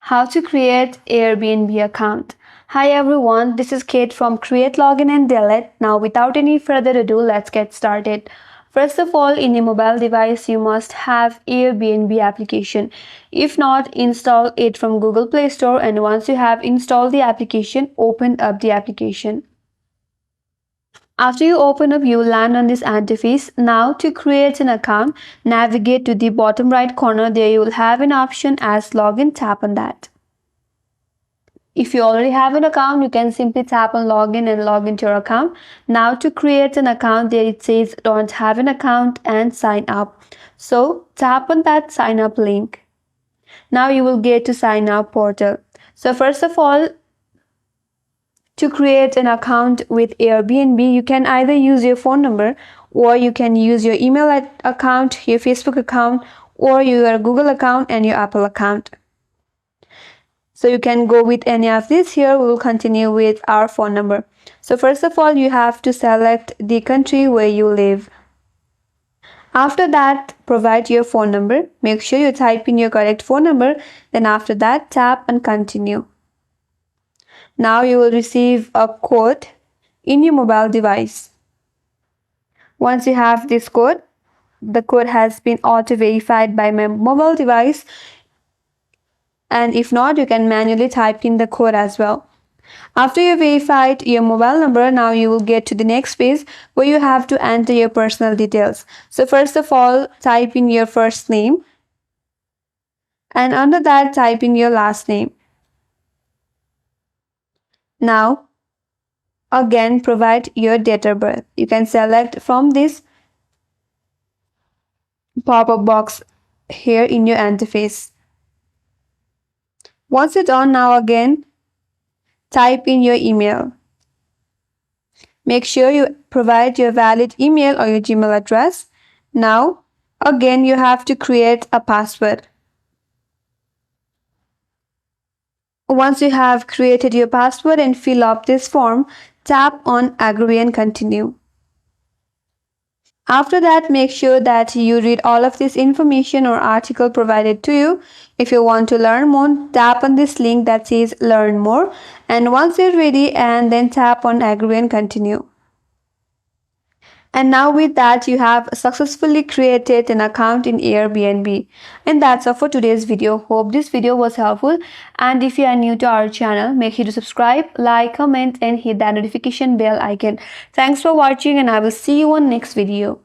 How to create Airbnb account. Hi everyone, this is Kate from Create Login and Delete. Now without any further ado, let's get started. First of all, in a mobile device, you must have Airbnb application. If not, install it from Google Play Store, and once you have installed the application, open up the application. After you open up, you will land on this interface. Now to create an account, navigate to the bottom right corner. There you will have an option as login. Tap on that. If you already have an account, you can simply tap on login and log into your account. Now to create an account, there it says don't have an account and sign up. So tap on that sign up link. Now you will get to sign up portal. So first of all, to create an account with Airbnb, you can either use your phone number, or you can use your email account, your Facebook account, or your Google account and your Apple account. So you can go with any of these. Here we will continue with our phone number. So first of all, you have to select the country where you live. After that, provide your phone number. Make sure you type in your correct phone number. Then after that, tap and continue. Now you will receive a code in your mobile device. Once you have this code, the code has been auto-verified by my mobile device, and if not, you can manually type in the code as well. After you verified your mobile number, now you will get to the next page where you have to enter your personal details. So first of all, type in your first name, and under that, type in your last name. Now, again, provide your date of birth. You can select from this pop-up box here in your interface. Once you're done, now again, type in your email. Make sure you provide your valid email or your Gmail address. Now, again, you have to create a password. Once you have created your password and fill up this form, tap on Agree and Continue. After that, make sure that you read all of this information or article provided to you. If you want to learn more, tap on this link that says Learn More. And once you're ready, and then tap on Agree and Continue. And now with that, you have successfully created an account in Airbnb. And that's all for today's video. Hope this video was helpful. And if you are new to our channel, make sure to subscribe, like, comment, and hit that notification bell icon. Thanks for watching, and I will see you on next video.